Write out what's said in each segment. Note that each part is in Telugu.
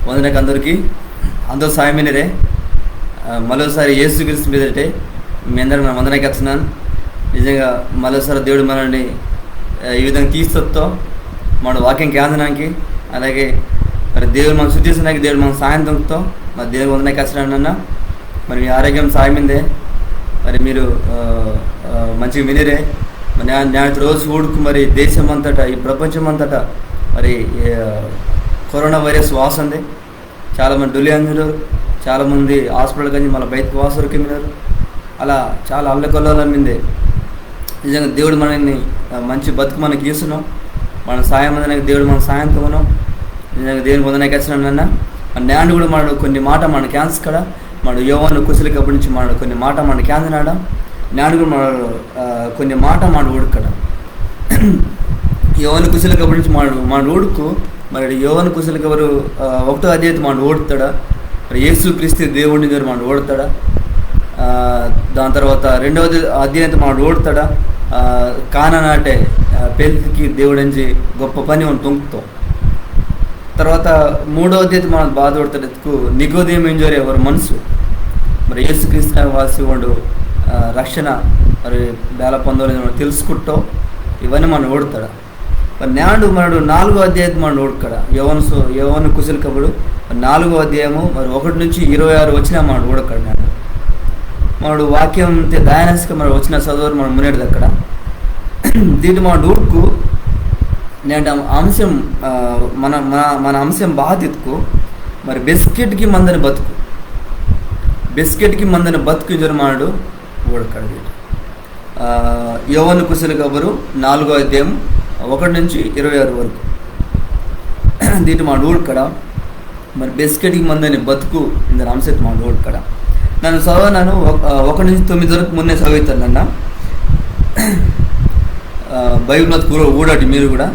వందనకు అందరూ సాయమైనరే మరోసారి యేసుక్రీస్తు మీదటే మీ అందరికి మనం వందనకి వస్తున్నాను. నిజంగా మరోసారి దేవుడు మనల్ని ఈ విధంగా తీస్తూ మన వాక్యం కేంద్రానికి అలాగే మరి దేవుడు మనం శుద్ధించడానికి దేవుడు మనం సాయం దొంగతో మరి దేవుడు వందనకి వస్తున్నానన్నా. మరి మీ ఆరోగ్యం సాయమైందే, మరి మీరు మంచిగా వినిరే. మరి నేను రోజు ఊడుకు మరి దేశం అంతటా ఈ ప్రపంచం అంతటా మరి కరోనా వైరస్ వాసంది. చాలామంది డొలి అందినారు, చాలామంది హాస్పిటల్ కానీ మళ్ళీ బయటకు వాసరికి వెళ్ళినారు. అలా చాలా అల్లకొల్లాలు అమ్మింది. నిజంగా దేవుడు మనల్ని మంచి బతుకు మనకి గీస్తున్నాం. మన సాయం అందడానికి దేవుడు మన సాయంతో మనం నిజంగా దేవుని పొందడానికి వచ్చినాడన్నా. మన న్యాడు కూడా మన కొన్ని మాట మన క్యాన్సర్ కడ మన యోవాను కుశలి కప్పటి నుంచి మన కొన్ని మాట మన క్యాన్సర్ న్యాడు కూడా మన కొన్ని మాట మన ఊడుకడ యోవాను కుశలి కప్పటి నుంచి మన ఊడుకు మరి యోవాను కుశలి కబరు 1వ అధ్యాయం మన ఓడుతాడా, మరి యేసుక్రీస్తు దేవుడిని గారు మన ఓడుతాడా, దాని తర్వాత 2వ అధ్యాయం మన ఓడుతాడా, కానా నాటే పెళ్ళికి దేవుడని గొప్ప పని మనం తొంకుతాం. తర్వాత 3వ అధ్యాయం మనం బాధ పడతాడు నికోదేము ఎంజోరే ఎవరు మనసు మరి యేసుక్రీస్తు వాసి వాడు రక్షణ మరి బేల పొందలేదు మనం తెలుసుకుంటాం. ఇవన్నీ మనం ఓడుతాడా. మరి నాడు మనడు 4వ అధ్యాయం మనం ఓడుకడ యవను కుశలి కబుడు 4వ అధ్యాయము మరి 1 నుంచి 26 వచ్చినా మనం ఓడకడ. నాడు మనడు వాక్యం దయానస్గా మనం వచ్చిన చదువు మనం మునేది అక్కడ. దీంట్లో మన ఊడుకు నేను అంశం మన మన మన అంశం బాధ్యతకు మరి బిస్కెట్కి మందని బతుకు జరమాడు ఓడకడ. యవను కుశలి కబురు 4వ అధ్యాయం 1 నుంచి 26 వరకు. దీంట్లో మా ఊడుకడ మరి బిస్కెట్కి మందని బతుకు ఇందని అంశం మా ఊడుకడ. నన్ను చదవనాను 1 నుంచి 9 వరకు ముందే చదువుతాను అన్న. బైబిల్ మత ఊడాటి మీరు కూడా.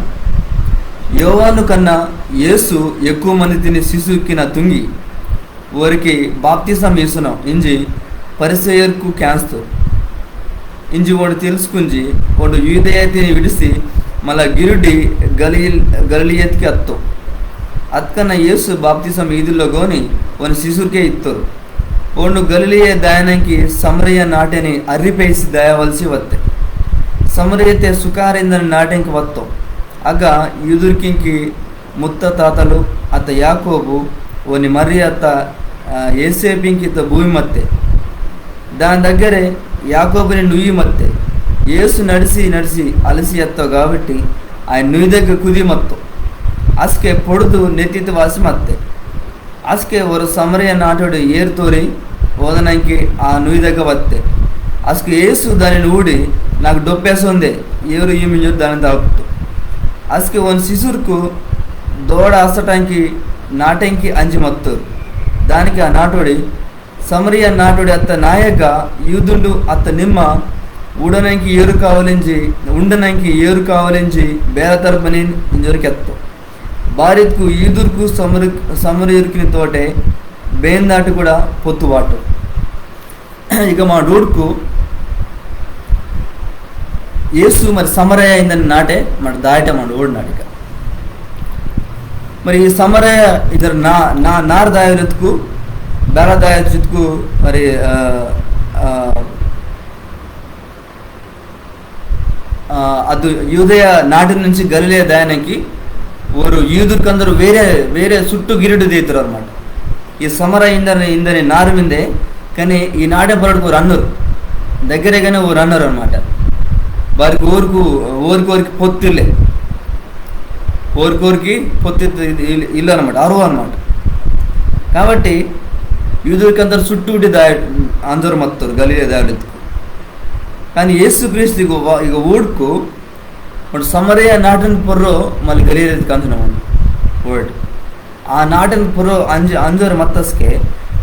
యోవాను కన్నా యేసు ఎక్కువ మంది తిని శిశువుకి నా తుంగి వారికి బాప్తిసం ఇస్తున్నాం ఇంజి పరిసయ్యకు క్యాన్స్తూ ఇంజి వాడు తెలుసుకుంచి వాడు యూదయతిని విడిసి మళ్ళా గిరుడి గలియత్కి అత్తం అత్కన్నా యేసు బాప్తిసం ఈదుల్లో గోని వాని శిశువుకే ఇస్తారు. వాడు గలిలియ దాయనానికి సమరయ్య నాటని అర్రిపేసి దాయవలసి వత్తే సమరయ్యతే సుకారిందని నాటంకి వత్తాం. అగ యూదుర్కింకి ముత్త తాతలు అత్త యాకోబు ఓని మర్రి అత్త ఏసేపింకి భూమి మత్తే దాని దగ్గరే యాకోబుని నుయ్యి మత్తే ఏసు నడిచి అలసి ఎత్తావు కాబట్టి ఆయన నుయ్యి దగ్గర కుది మత్తం అస్కే పొడుదు నెత్తిత వాసి మత్తే అస్కే ఒక సమరయ్య నాటుడు ఏరుతోరి ఓదనానికి ఆ నుయ్యి దగ్గర వత్తే అస్కు ఏసు దానిని ఊడి నాకు డొప్పేసొందే ఎవరు ఈమె దాన్ని తాగుతూ అస్కి ఒక శిశువుకు దోడ అసటానికి నాటంకి అంజి మత్తూరు దానికి ఆ నాటోడి సమరయ్య నాటోడి అత్త నాయక యూదుండు అత్త నిమ్మ ఉండడానికి ఏరు కావాలించి బేల తరపుని ఇంజరికెత్తాం భార్యకు ఈదుర్కు సమరయురికి తోటే బేందాటి కూడా పొత్తుబాటు. ఇక మా డూడ్కు యేసు మరి సమరయ్య అయిందని నాటే మరి దాయట మన ఓడి నాటిక. మరి ఈ సమరయ్య ఇద్దరు నార దాయకు బేల దాయకు మరి అది యూదయ నాటి నుంచి గలిలే దాయానికి ఓరు యూదుర్కందరూ వేరే చుట్టూ గిరిడు తీతురు అనమాట. ఈ సమరయ్య ఇందని నారు మిందే కానీ ఈ నాటే పరడుకు ఓరు అన్నరు దగ్గరే కానీ ఓరు అన్నారు అనమాట. వారికి ఊరికి పొత్తిల్లే ఊరికి పొత్తి ఇల్లు అనమాట, అరువు అనమాట. కాబట్టి యూదుడికి అందరు చుట్టూ అందరూ మత్తారు గలిలే దాడుకు. కానీ యేసుక్రీస్తు ఇక ఊడుకు వాడు సమరయ్య నాటిన పొర్రో మళ్ళీ గలిలే కంచున్నామండి ఓడు ఆ నాటిన పొర్రో అంజోరు మత్తస్కే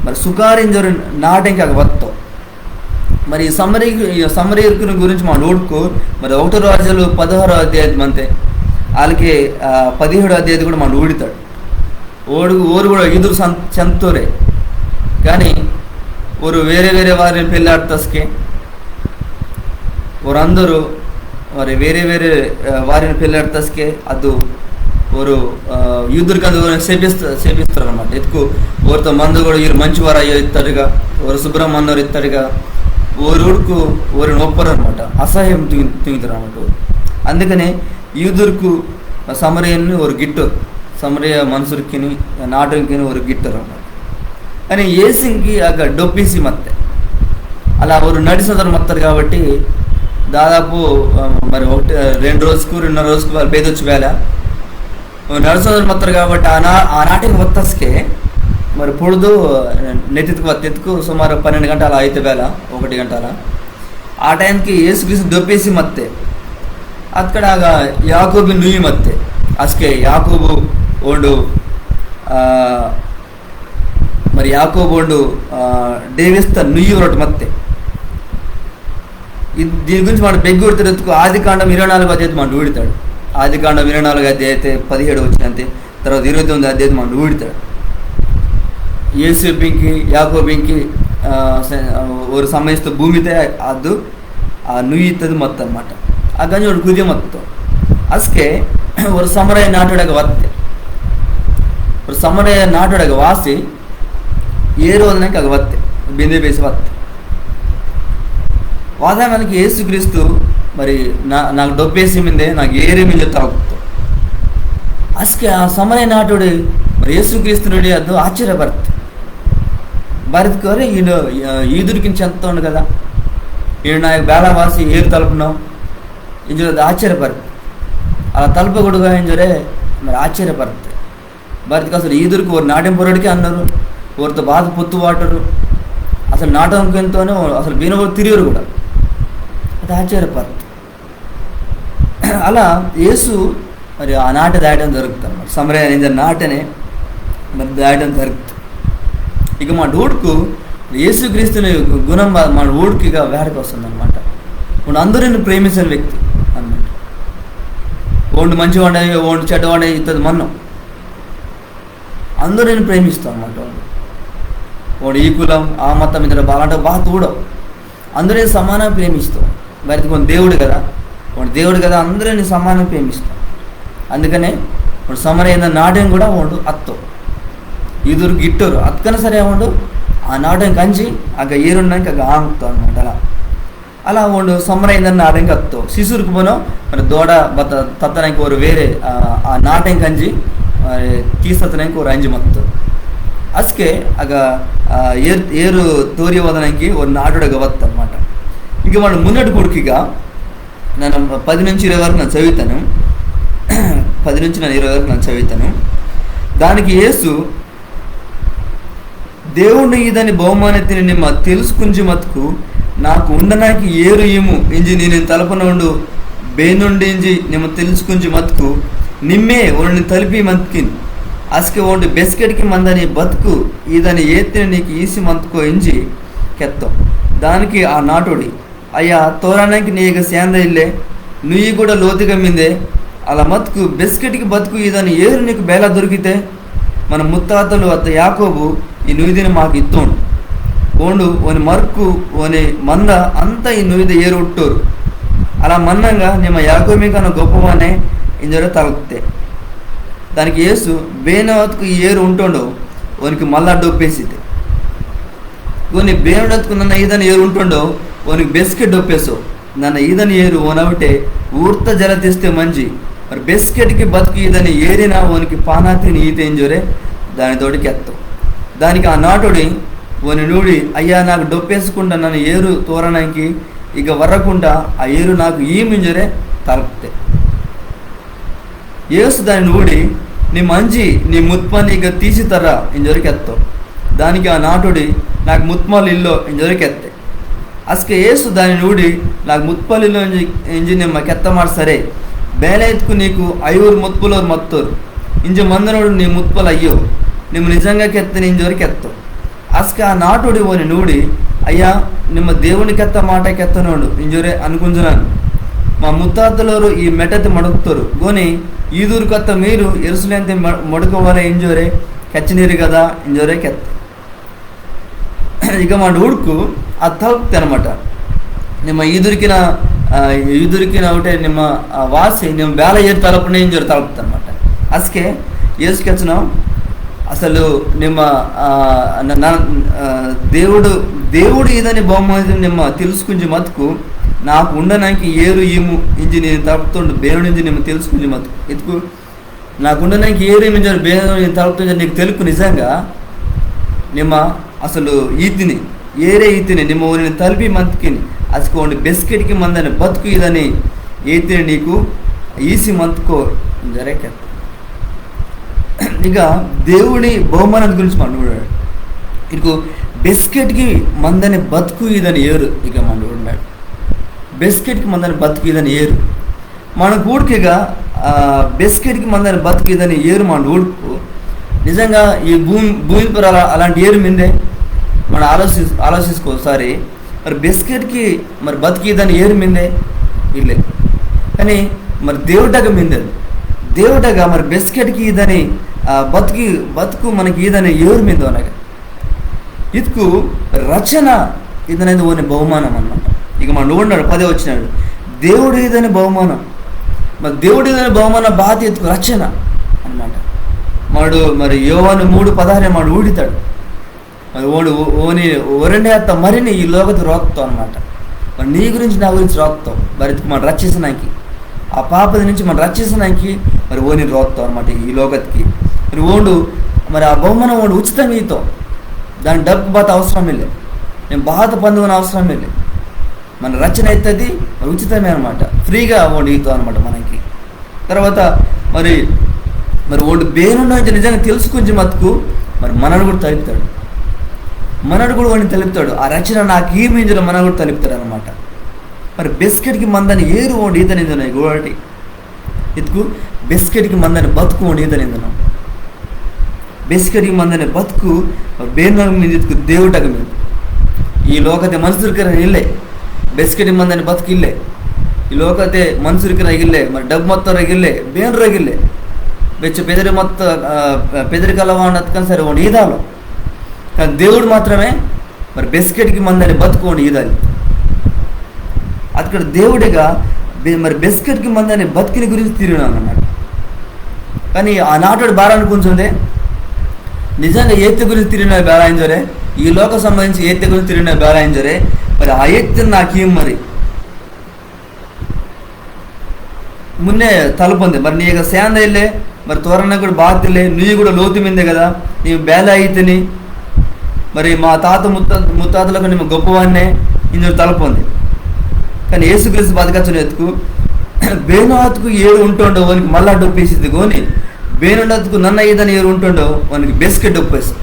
మరి సుకారింజోరు నాటంకి అవి వత్తావు. మరి సమరయుకుని గురించి మా నోడుకు మరి 1 రాజులు 16వ అధ్యాయం అంతే వాళ్ళకి 17వ అధ్యాయం కూడా మన ఊడితాడు. ఓరు కూడా ఎదురు చెంతూరే కానీ ఓరు వేరే వారిని పెళ్ళాడుతస్కే ఓరందరూ మరి వేరే వారిని పెళ్ళాడుతస్కే ಅದು ಅವರು ಯುದ್ಧಕ್ಕಂದು ಸೇಪಿಸ್ತಾರೆ ಅన్నమాట. ಎತ್ಕು ಓರ್ತ ಮಂದುಗಳು ಇವ್ರು ಮಂಚುವಾರ ಇತ್ತಾರಿಗ ಅವರು ಸುಬ್ರಹ್ಮಣ್ಯವ್ರು ಇತ್ತಾರಿಗ ఓరు ఉడుకు ఓరు నొప్పరు అనమాట, అసహ్యం తింగుతారు అన్నమాట. అందుకనే యూదుర్కు సమరయన్ని ఒక గిట్టరు, సమరయ మనుషులకి నాటంకి ఒక గిట్టరు అన్నమాట. కానీ ఏసింకి ఆగ డొప్పిసి ಮತ್ತೆ అలా ಅವರು నడిసదరు మత్తారు కాబట్టి దాదాపు మరి 2 రోజుకు 2.5 రోజుకు వాళ్ళు పేదొచ్చి వేళ నడిసదరు మత్తారు కాబట్టి ఆనాటికి ఒత్తస్కే మరి పొడుదు నెత్తికి ఎత్తుకు సుమారు 12 గంటల అయితే వేళ 1 గంటల ಆ ಟೈಮ್ಗೆ ಯೇಸುಕ್ರಿಸ್ತು ದೊಪ್ಪೇಸಿ ಮತ್ತೆ ಅಕ್ಕಡ ಯಾಕೋಬು ನುಯಿ ಮತ್ತೆ ಅಸ್ಕೆ ಯಾಕೋಬು ಒಂದು మరి యాకోబు ಒಂದು దేవిస్త నుయ్యి రొట్టు ಮತ್ತೆ దీని గురించి మనం బెగ్గుడుతూ ఆదికాండం 24 అధ్యాయం మనం ఊడితాడు. ఆదికాండం 24 అధ్యాయం అయితే 17 వచ్చినంతే, తర్వాత 29 అధ్యాయం మనం ఊడితాడు. ಯೇಸುಬಿಂಕಿ ಯಾಕೋಬಿಂಕಿ ஒரு ಸಮಯಸ್ಥ ಭೂಮಿತೆ ಅದು ನುಯ್ಯುತ್ತದೆ ಮತ್ತನ್ನమాట. ಆ ಗಂಜಿ ಒಂದು ಕುದಿ ಮತ್ತು ಅಸ್ಕೆ ஒரு ಸಮರಯ ನಾಟೊಡಗ ಒತ್ತೆ ஒரு ಸಮರಯ ನಾಟೊಡಗ ವಾಸಿ ఏరోదనకి అది వత్తే బిందె వేసి వత్తే వాదానికి యేసుక్రీస్తు మరి నాకు డొప్పేసి మిందే నాకు ఏరే మీద తాగుతూ ಅಸ್ಕೆ ಆ ಸಮರಯ ನಾಟೋಡು మరి యేసుక్రీస్తు నుడి ಅದು ಆಶ್ಚರ್ಯ ಬರ್ತೆ ಬರೆದ್ಕೋರಿ ఈయన ఈదురికించి ఎంత ఉండు కదా, ఈయన నాకు ಬೇಳವಾಸಿ ఏరు తలుపునాం ఇంజులో ఆశ్చర్యపడుతుంది. అలా తలుపకూడగా ఇంజరే మరి ఆశ్చర్యపడుతుంది. బరికి అసలు ఈదురికి ఒక నాట్యం పొరడికి అన్నారు, ఒకరితో బాధ పొత్తు వాటరు అసలు నాటకంతోనే అసలు బీనవాళ్ళు తిరిగారు కూడా, అది ఆశ్చర్యపడుతుంది. అలా యేసు మరి ఆ నాట దాయడం జరుగుతుంది అన్నమాట. సమరయ నాటనే మరి దాయడం జరుగుతుంది. ఇక మా డూడ్కు యేసుక్రీస్తుని గుణం మన ఊడికి ఇక వేడకి వస్తుంది అనమాట. వాడు అందరిని ప్రేమించిన వ్యక్తి అన్నమాట. ఓండు మంచివాడే ఓండు చెడ్డవాడే ఇస్తుంది మనం అందరిని ప్రేమిస్తాం అన్నమాట. వాడు ఈ కులం ఆ మతం ఇద్దరు బాగా బాగా తూడవు, అందరిని సమానంగా ప్రేమిస్తాం. బయట కొన్ని దేవుడు కదా, వాడు దేవుడు కదా, అందరిని సమానంగా ప్రేమిస్తాం. అందుకనే వాడు సమరయ్య నాట్యం కూడా వాడు అత్తో ಇದುರು ಗಿಟ್ಟರು ಅದಕ್ಕನ ಸರಿ ಒಂದು ಆ ನಾಟಂಗೆ ಕಂಜಿ ಆಗ ಏರುಣ್ಣಂಗೆ ಆಗ ಆಂಗ್ತು అనమాట. అలా ಒಂದು ಸಮರಯಿಂದ ನಾಟಂಗೆ ಹತ್ತು ಶಿಶುರ್ಗೆ ಬನೋ మరి దోడ బత తత్తనకి ఒక వేరే ఆ నాటం కంజి తీసతనకి ఒక అంజి మత్తు ಅಸ್ಕೆ ಆಗ ಏರು ತೋರಿ ಹೋದನಕ್ಕೆ ಒಂದು ನಾಟೋಡಗ వత్తు అనమాట. ఇంక మనం మున్నటి కొడుకుಗ నేను 10 నుంచి 20 వరకు నేను చదువుతాను. 10 నుంచి 20 వరకు నేను చదువుతాను. దానికి యేసు దేవుడు ఇదని బహుమానతిని ನಿಮ್ಮ తెలుసుకుంజి మత్కు నాకు ఉండనాకి ఏరు ఇము ఇంజి నేను తలపన ఉండు ಬೇನುಂಡಿ ಇಂಜಿ ನಿಮ್ಮ తెలుసుకుంజి మత్కు నిమ్మే ఒడిని తలిపి మత్కిన్ అస్కే ఒండు బెస్కెట్కి మందని బతుకు ఇదని ఏతిని నీకు ఈసి మంతుకో ఇంజి కెత్తం. దానికి ఆ నాటుడి అయ్యా తోరానికి నీగ సేంద ఇల్లే నుయ్యి కూడా లోతుగా మిందే అలా మత్కు బెస్కెట్కి బతుకు ఇదని ఏరు నీకు బేలా దొరికితే మన ముత్తాతలు అత్త యాకోబు ಈ ನುಯ್ದಿನ ಮಾకు ಇತ್ತೋಂಡು ಓಂಡು ಒಂದು ಮರ್ಕು ಒನೆ ಮಂದ ಅಂತ ಈ ನುಯ್ದ ಏರು ಹುಟ್ಟೋರು అలా మన్నంగా ನಿಮ್ಮ యాకోబికన్నా గొప్పవానే ఇంజర తలకుతే. దానికి యేసు బేనవత్కు ఈ ఏరు ఉంటుండో వానికి మళ్ళా డొప్పేసితే కొన్ని బేనుడత్కు నన్న ఈదని ఏరు ఉంటుండో వానికి బెస్కెట్ డొప్పేసో నన్న ఈదని ఏరు ఓనవిటే ఊర్త జల తీస్తే మంచి మరి బెస్కెట్కి బతుకు ఈదని ఏరినా వానికి పానాతిని ఈతే ఇంజరే దానితోటికి ఎత్తాం. దానికి ఆ నాటుడి వని నూడి అయ్యా నాకు డొప్పేసుకుంటా నన్ను ఏరు తోరణానికి ఇక వర్రకుండా ఆ ఏరు నాకు ఈ మింజరే తలపితే యేసు దాన్ని నూడి నీ మంచి నీ ముత్మని ఇక తీసితరా ఇంజరికి ఎత్తావు. దానికి ఆ నాటుడి నాకు ముత్మలు ఇల్లో ఇంజరికి ఎత్తే అస్కే యేసు దాన్ని నూడి నాకు ముత్పల్లిలో ఇంజి ನಿಮ್ಮ ಕೆತ್ತ ಮಾಡಿ ಸರಿ ಬೇಲೆ ಎತ್ಕು నీకు 5 ಮುತ್ಪಲೋರು ಮತ್ತೋರು ಇಂಜಿ ಮಂದನೋಡು నీ ముత్పలు అయ్యో ನಿಮ್ಮ నిజంగా ಕೆತ್ತನೆ ఇంజವರಿಗೆ ಕೆತ್ತವು. అస్కే ఆ నాటుడి ఓని నూడి అయ్యా ನಿಮ್ಮ దేవుని ಕೆತ್ತ మాట ಕೆತ್ತನోడు ఇంజరే అనుకుంటున్నాను. మా ముత్తాతలోరు ఈ మెటతి మడుకుతారు గోని ఈదూరు కత్త మీరు ఎరుసలేంతే మడుకోవాలే ఇంజోరే ಕೆಚ್ಚನೀರು కదా ఇంజోరే ಕೆತ್ತ. ఇక మా ಹುಡುಕು ಅದು ತಲುಪ್ತೆ అనమాట. ನಿಮ್ಮ ಈದುರಿಕಿನ ఒకటే ನಿಮ್ಮ ವಾಸಿ ನಿಮ್ಮ ಬೇಲ ಏರು ತಲುಪನೆ ಇಂಜೋರು ತಲುಪ್ತೆ అనమాట. ಅದಕ್ಕೆ ಏಸುಕ್ಕೆ ಹಚ್ಚನ అసలు ನಿಮ್ಮ దేవుడు ఏదని బహుమతి ನಿಮ್ಮ తెలుసుకుంచి మతుకు నాకు ఉండడానికి ఏరు ఈము ఇంజి నేను తలుపుతుండు బేరుడు ఇంజి నేను తెలుసుకుంచి మతుకు ఎత్తుకు నాకు ఉండడానికి ఏరు ఏమి బేరు నేను తలుపుతుంటే నీకు తెలుపు నిజంగా ನಿಮ್ಮ అసలు ఈతిని ఏరే ఈతిని ನಿಮ್ಮ నేను తలిపి మతుకిని అసుకోండి బెస్కెట్కి మందని బతుకు ఇదని ఈతిని నీకు ఈసి మతుకో జరేక. ఇక దేవుని బహుమానం గురించి మనవాడు ఇకు బిస్కెట్కి మందని బతుకు ఇదని ఏరు ఇక మనవాడు బిస్కెట్కి మందని బతుకు ఇదని ఏరు మన ఊడికిగా బిస్కెట్కి మందని బతుకు ఇదని ఏరు మన ఊడుకు నిజంగా ఈ భూమి పర అలాంటి ఏరు మిందే మనం ఆలోచించుకో ఒకసారి. మరి బిస్కెట్కి మరి బతుకు ఇదని ఏరు మిందే ఇల్లే కానీ మరి దేవుడగా మిందేది దేవుడగా మరి బిస్కెట్కి ఇదని బతుకు మనకి ఇదని ఎవరి మీద అనగా ఇతుకు రచన ఇదనేది ఓని బహుమానం అన్నమాట. ఇక మన ఉన్నాడు 10 వచ్చినాడు దేవుడు ఇదని బహుమానం మరి దేవుడు ఇదని బహుమానం బాధ ఎత్తుకు రచన అన్నమాట. వాడు మరి యోవాను 3:16 వాడు ఊడితాడు మరి ఓని ఒరండే అత్త మరిని ఈ లోకத்து రోక్తావు అనమాట. మరి నీ గురించి నా గురించి రోక్తావు మరి మనం రక్షించడానికి ఆ పాపద నుంచి మనం రక్షించడానికి మరి ఓని రోక్తావు అనమాట ఈ లోకత్కి. మరి ఓడు మరి ఆ బహుమానం వాడు ఉచితంగా ఈతావు దాని డబ్బు బాత అవసరం వెళ్ళే నేను బాధ పొందుకునే అవసరం వెళ్ళే మన రచన అవుతుంది మరి ఉచితమే అనమాట ఫ్రీగా ఓడి ఈతావు అనమాట మనకి. తర్వాత మరి మరి ఓడు బేనుండ నిజంగా తెలుసుకుని మతుకు మరి మనడు కూడా తలుపుతాడు వాడిని తలుపుతాడు ఆ రచన నాకు ఈ మీంజలో మనడు కూడా తలుపుతాడు అనమాట. మరి బిస్కెట్కి మందని ఏరు ఓడి ఈతనిందను గోటి ఇతుకు బిస్కెట్కి మందని బతుకు ఓడి ఈతనిందను బిస్కెట్కి మందని బతుకు ಬೇರ್ನ మీద ಇದ್ಕು ದೇವಟಗ మీద ಈ ಲೋಕತೆ ಮನುಷ್ಯರ ಇಲ್ಲೇ ಬಿಸ್ಕೆಟ್ ಮಂದನೆ ಬದುಕಿಲ್ಲೇ ಈ ಲೋಕತೆ ಮನುಷ್ಯರ ಇಲ್ಲೇ మరి డబ్బు మొత్తం రగిల్లే ಬೇನ್ రగిల్లే ಬೆಚ್ಚ పెదరి మొత్త పెదరి కలవాడు అతకని సరే వాడు ఈదాలు కానీ దేవుడు మాత్రమే మరి బిస్కెట్కి మందని బతుకోండి ఈదాలి అక్కడ దేవుడిగా మరి బిస్కెట్కి మందని బతికిని గురించి తిరిగినాను అన్నమాట. కానీ ఆ నాటుడు బారాన్ని కూర్చుందే నిజంగా ఏత్తి గురించి తిరిగిన బేరాయించరే ఈ లోక సంబంధించి ఏత్తి గురించి తిరిగిన బేరాయించరే మరి ఆ ఎత్తిని నాకేం మరి మున్నే తలుపుంది మరి నీ యొక్క శాంత వెళ్ళే మరి త్వరన కూడా బాధ్యలే నువ్వు కూడా లోతు మిందే కదా నీవు బేల అయితేని మరి మా తాత ముత్తాతలకు నేను గొప్పవాన్నే ఇందులో తలుపుంది. కానీ యేసుక్రీస్తు బతకచ్చని ఎత్తుకు బేనాత్కు ఏడు ఉంటుండో వానికి మళ్ళా డొప్పేసింది కోని బేనుండకు నన్న ఇదని ఏరు ఉంటుండో వానికి బిస్కెట్ డొప్పేసి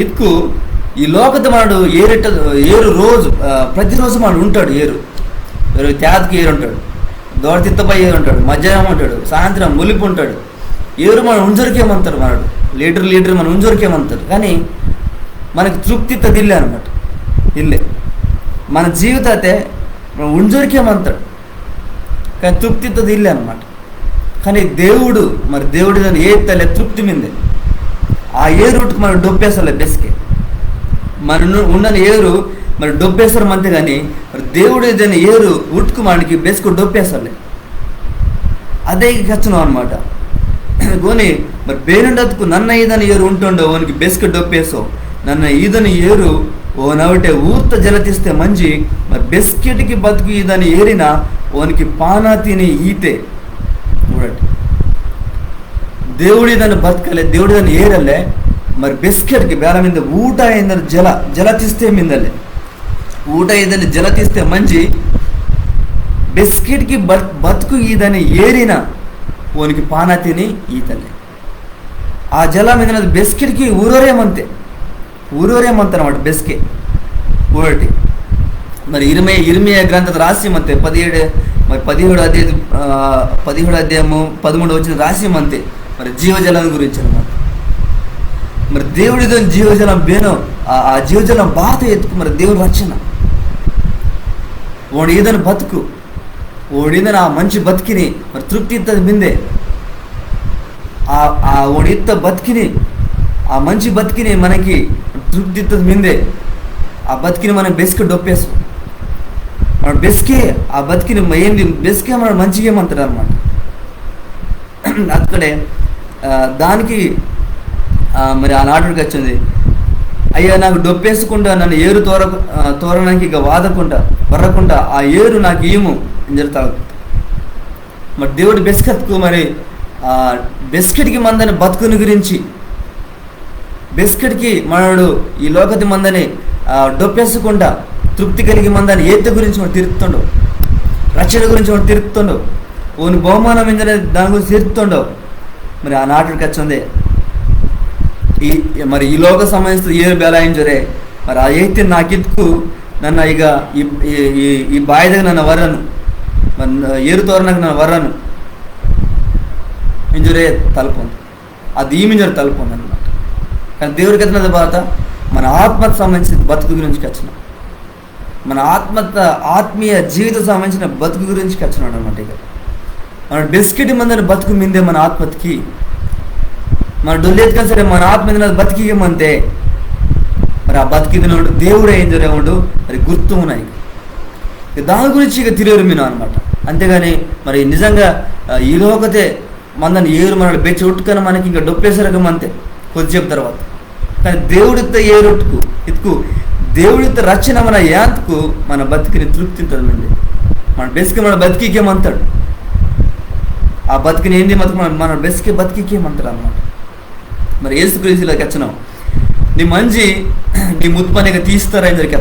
ఇతుకు ఈ లోకత మనడు ఏరు రోజు ప్రతిరోజు మనడు ఉంటాడు ఏరు తేదకి ఏరు ఉంటాడు దోడ తిత్తపై ఏరు ఉంటాడు మధ్యాహ్నం ఉంటాడు సాయంత్రం ములిపు ఉంటాడు ఏరు మనం ఉంజరికేమంటారు మనడు లీటర్ మనం ఉంజరికేమంటారు కానీ మనకి తృప్తి ఇల్లే అనమాట ఇల్లే మన జీవితాతే మనం ఉంజరికేమంటాడు కానీ తృప్తి ఇల్లే అనమాట. కానీ దేవుడు మరి దేవుడి దాన్ని ఏ తలే తృప్తి మిందే ఆ ఏరుకి మనం డొప్పేసలే బెస్కే మన ఉండని ఏరు మరి డొప్పేస్తారు అంతే కానీ మరి దేవుడు దాన్ని ఏరు ఉట్టుకు మనకి బెస్కు డొప్పేసలే అదే ఖర్చున్నాం అనమాట. కొని మరి బేనుండకు నన్న ఈదని ఏరు ఉంటుండో వానికి బెస్కు డొప్పేసో నన్న ఈదని ఏరు ఓ నవటే ఊర్త జలతిస్తే మంచి మరి బిస్కెట్కి బతుకు ఈదని ఏరిన ఓనికి పానా తిని ఈతే చూడండి దేవుడి దాన్ని బతకలే దేవుడి దాన్ని ఏరలే మరి బిస్కెట్కి బేల మీద ಊಟ ఏందని జల తీస్తే మిందలే ಊಟ ఇదని జల తీస్తే మంచి బిస్కెట్కి బతుకు ఈదని ఏరిన ఓనికి పానా తిని ఈతలే ఆ జల మీద బిస్కెట్కి ఊరోరేమంతే అనమాట బెస్కే ఊరటి మరి ఇరిమియా గ్రంథ రాసిమంతే 17 అధ్యాయము 13 వచ్చిన రాసిమంతే మరి జీవజలం గురించి అనమాట. మరి దేవుడితో జీవజలం బేనో ఆ జీవజలం బాధ ఎత్తుకు మరి దేవుని రక్షణ వాడు ఏదని బతుకు వాడు ఏదైనా ఆ మంచి బతికిని మరి తృప్తి ఇత్తది మిందే ఆ వాడు ఇత్త బతికిని ఆ మంచి బతికిని మనకి తృప్తి ఇత్తది మిందే ఆ బతికిని మనం బెస్కి డొప్పేసు మన బెస్కే ఆ బతికిని ఏంది బెస్కే మనం మంచిగా ఏమంటారు అనమాట. అక్కడే దానికి మరి ఆ నాటుడికి వచ్చింది, అయ్యా నాకు డొప్పేసుకుంటా నన్ను ఏరు తోరడానికి ఇక వర్రకుండా ఆ ఏరు నాకు ఏము అని చెప్తాడు. మరి దేవుడు బెస్కత్కు మరి బెస్కెట్కి మందని బతుకుని గురించి, బెస్కెట్కి మనడు ఈ లోకతి మందని డొప్పేసుకుంటా తృప్తి కలిగి మందని ఏత్త గురించి మనం తిరుగుతుండవు, రక్షణ గురించి మనం తిరుగుతుండవు, ఓని బహుమానం ఏంటనే దాని గురించి తిరుగుతుండవు. మరి ఆ నాటుడికి వచ్చిందే మరి ఈ లోక సంబంధిస్తూ ఏరు బేలాయించరే, మరి ఆ అయితే నాకెత్తుకు నన్ను ఇక ఈ బావి దగ్గర నన్ను వర్రను, మరి ఏరు తోరణకు నన్ను వర్రను ఇంజురే తలుపు ఉంది, అది ఈమింజరు తలుపు ఉంది అనమాట. కానీ దేవుడికి ఎత్తిన తర్వాత మన ఆత్మకు సంబంధించిన బతుకు గురించి వచ్చిన, మన ఆత్మీయ జీవితం సంబంధించిన బతుకు గురించి వచ్చినాడు అనమాట. ఇక మన బెస్కెట్ మందని బతుకు మిందే మన ఆత్మకి, మన డొల్లెత్తుకొని సరే మన ఆత్మ మీద బతికిమంతే. మరి ఆ బతికినోడు దేవుడు ఏం జరిగాడు మరి గుర్తు ఉన్నాయి, దాని గురించి ఇక తిరిగి మీను అనమాట. అంతేగాని మరి నిజంగా ఈ లోకతే మందని ఏరు మన బెచ్చి ఉట్టుకొని మనకి ఇంకా డొప్పేసరకం అంతే కొద్దిసేపు తర్వాత. కానీ దేవుడితో ఏరుట్టుకు ఇతుకు దేవుడితో రక్షణ మన యాంతకు మన బతికిని తృప్తింతమండి. మన బెసికి మన బతికికేమంతాడు, ఆ బతికిని ఏంది మన బెసికి బతికికేమంటాడు అన్నమాట. మరి యేసుక్రీస్తులోకి వచ్చినాం, నీ మంచి నీ ముత్పనిగా తీస్తారా అని జరిగి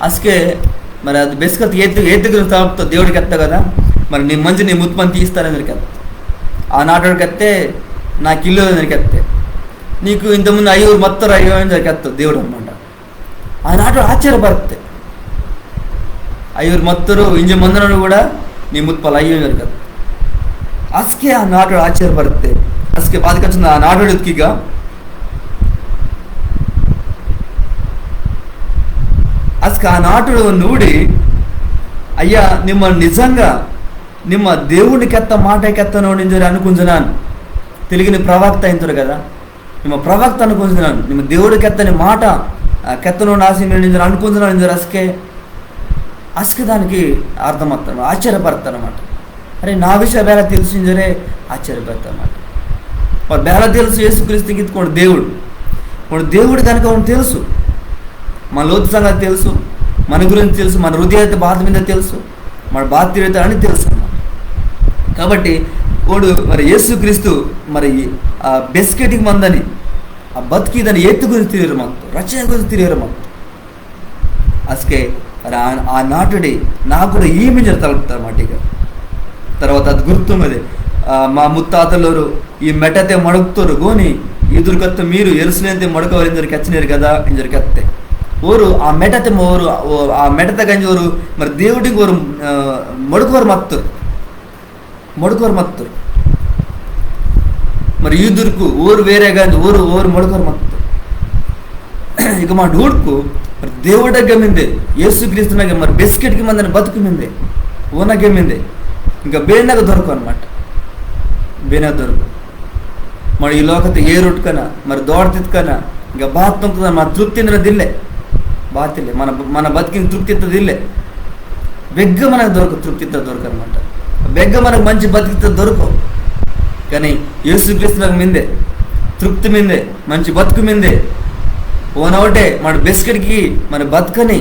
అసకే మరి అది బెస్కత్ ఏతుకు తాపుతో దేవుడికి ఎత్తా కదా, మరి నీ మంచి నీ ముత్పని తీస్తారని జరిగి ఆ నాటోడికి ఎత్తే నాకు ఇల్లు జరిగి ఎత్తే నీకు ఇంతకుముందు అయ్యూరు మొత్తం అయ్యో అని జరిగి ఎత్తావు దేవుడు అనమాట. ఆ నాటోడు ఆశ్చర్యపడితే అయ్యూరు మొత్తరు ఇంజ మందనడు కూడా నీ ముత్పలు అయ్యో జరగదు. అసకే ఆ నాటోడు ఆశ్చర్యపడితే అసకే బాధకొచ్చింది ఆ నాటోడు ఎత్తిగా అసలు ఆ నాటుడు నూడి అయ్యా నిజంగా నిమ్మ దేవుడికి ఎత్త మాటకెత్తనో నింజరి అనుకుంటున్నాను, తెలిగిన ప్రవక్త అయింటారు కదా, నిమ్మ ప్రవక్త అనుకుంటున్నాను, నిమ్మ దేవుడికి ఎత్తని మాట కెత్తనో నాసి నింజరి అనుకుంటున్నాను నింజరి అసకే దానికి అర్థమవుతాను, ఆశ్చర్యపడతాను అనమాట. అరే నా విషయం బేల తెలుసు నింజరే ఆశ్చర్యపడతాను అనమాట. మరి బేల తెలుసు యేసుక్రీస్తుకి ఇత్తుకోండి దేవుడు కనుక తెలుసు, మన లోతు సంగతి తెలుసు, మన గురించి తెలుసు, మన హృదయ బాధ మీద తెలుసు, మన బాధ తీరుతా అని తెలుసు అన్నమాట. కాబట్టి వాడు మరి యేసుక్రీస్తు మరి ఆ బెస్కెట్కి మందని ఆ బతికి దాన్ని ఎత్తు గురించి తిరిగారు మొత్తం, రచన గురించి తిరిగారు మొత్తం. అసకే ఆ నాటుడి నాకు కూడా ఈ మింజరు తలుపుతారు అన్నమాట. ఇక తర్వాత అది గుర్తున్నది, మా ముత్తాతలు ఈ మెటతే మడుగుతారు గోని ఎదురుకత్త మీరు ఎరుసలేంతే మడుకోవాలి ఇందరికి వచ్చినారు కదా ఇందరికి వస్తే ఓరు ఆ మెటతే ఓరు ఆ మెటత గంజి ఓరు మరి దేవుడికి ఓరు మడుకోరు మత్తరు మరి ఈదురుకు ఊరు వేరే గంజి ఊరు మడుకోరు మత్తరు. ఇక మా డూడ్కు మరి దేవుడి గమ్మిందే యేసుక్రీస్తునగా మరి బెస్కెట్కి మందని బతుకు మిందే ఓనగమ్మిందే ఇంకా బేనగా దొరకు అనమాట. బేనగా దొరకు మరి ఈ లోకత ఏ రొట్టుకన మరి దోడ తిత్తుకన ఇంకా బాధ తొంకుదా మన తృప్తిందిన దిల్లే బాతిల్లే మన బతికిన తృప్తిత దిల్లే బెగ్గ మనకు తృప్తిత దొరకనమాట. బెగ్గ మనకు మంచి బతికిత దొరకవు. కానీ యేసుక్రీస్తునకు మిందే తృప్తి మిందే మంచి బతుకు మిందే ఓనవటే మన బెస్కెట్కి మన బతుకని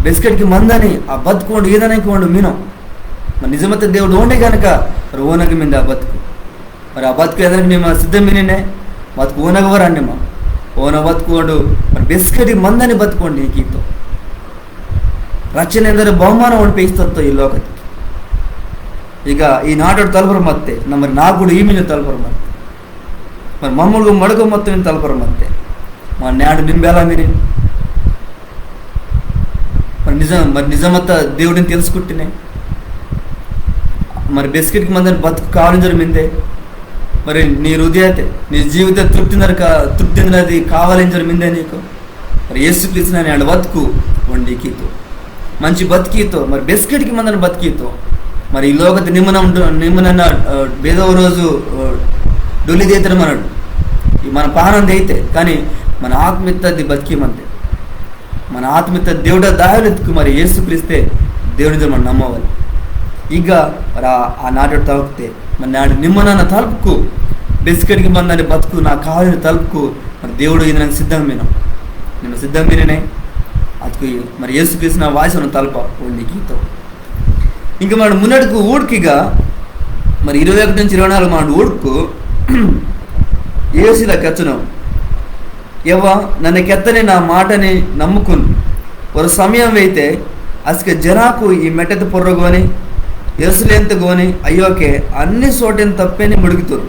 బెస్కెట్కి మందని ఆ బతుకోండి ఏదనకోండి మీనం మరి నిజమైతే దేవుడు ఓండే కనుక మరి ఓనకి మింది ఆ బతుకు. మరి ఆ బతుకు ఏదైనా మేము సిద్ధం మినినే బతుకు ఓనగవరండి మా ఓన బతుకోండు మరి బెస్కెట్కి మందని బతుకోండి ఈ గీతో రచన ఎందరో బహుమానం ఓడిపోయిస్తో ఈ లోకకి. ఇక ఈ నాటోడు తలపరం మత్తే మరి నాకు కూడా ఈ మీద తలపరం మత్తే మరి మమ్మల్ని మడుగు మొత్తం తలపరం మత్తే మా నాడు నింబేలా మీరు మరి నిజమత్త దేవుడిని తెలుసుకుంటేనే మరి బెస్కెట్కి మందని బతుకు కావాలని జరిమిందే మరి నీ హృదయతే నీ జీవిత తృప్తిందినది కావాలని జరిమిందే నీకు మరి యేసుక్రీస్తు ఆడ బతుకు వండికితో మంచి బతికితో మరి బెస్కెట్కి మందని బతికితో మరి ఈ లోకత నిమ్మనన్న బేదవ రోజు డొల్లి దేతడం అన్నాడు మన పానంది అయితే కానీ మన ఆత్మీయతది బతికిమంతే మన ఆత్మీయత దేవుడ దాహలెత్తుకు మరి యేసుక్రీస్తే దేవుని మనం నమ్మవాలి. ಈಗ ಆ నాటి తలుపుతే మరి నాడు నిమ్మనన్న తలుపుకు బెస్కెట్కి బందని బతుకు నాకు కావాలని తలుపుకు మరి దేవుడు ఇది నాకు సిద్ధంగా నేను సిద్ధంగానే ಅದಕ್ಕೆ మరి యేసుక్రీస్తు వాయిసను తలుప ಒಂದು గీతం ఇంకా మన మున్నడుకు ఊడికిగా మరి 21 నుంచి 24 మన ఊడుకు ఏసుల కచ్చను యవ్వ నన్ను కెత్తని నా మాటని నమ్ముకుని ఒక సమయం అయితే అసలు జనాకు ఈ మెట్టెత పొర్రగోని ఎసులేంత గోని అయ్యోకే అన్ని చోటని తప్పని ముడుగుతారు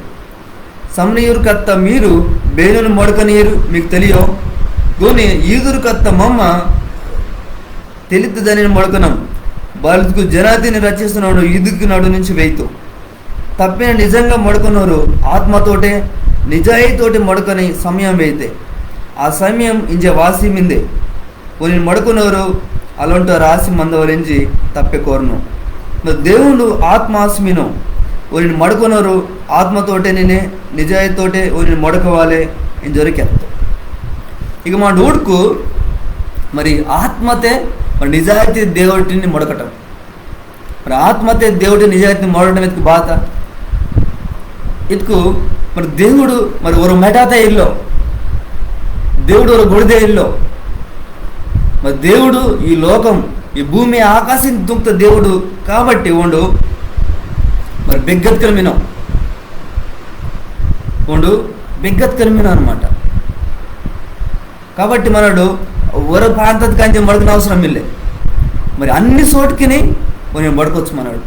సమనీయురు కత్త మీరు బేనును మొడకనీరు మీకు తెలియో గోని ఈదురు కత్త మమ్మ తెలియదని మొడకనం బతుకు జనాతిని రచిస్తున్నాడు ఈదుకు నడు నుంచి వేయితూ తప్పిన నిజంగా మొడకనోరు ఆత్మతోటే నిజాయితోటి మొడకని సమయం వేయితే ఆ సమయం ఇంజే వాసి మిందే కొన్ని మొడకునోరు అలాంటి రాసి మందవరించి తప్పే కోరును దేవుడు ఆత్మాస్మిను ఒరిని మడుకునోరు ఆత్మతోటే నేనే నిజాయితోటే ఒరిని మొడకవాలే ఇన్ దొరికెత్త ఇక మా డూడ్కు మరి ఆత్మతే మరి నిజాయితీ దేవుడిని మొడకటం మరి ఆత్మతే దేవుడి నిజాయితీని మొడటం ఎత్తుకు బాత ఇతుకు మరి దేవుడు మరి ఒక మెటాత ఇల్లో దేవుడు ఒక గుడిదే ఇల్లో మరి దేవుడు ఈ లోకం ఈ భూమి ఆకాశం దుంకుత దేవుడు కాబట్టి ఉండు మరి బెగ్గత్కరమినం ఉండు బెగ్గత్కరమినం అనమాట కాబట్టి మనడు ఒర ప్రాంత కాంచి మడకన అవసరం ఇల్లే మరి అన్ని చోటుకి నేను మడుకోవచ్చు మనడు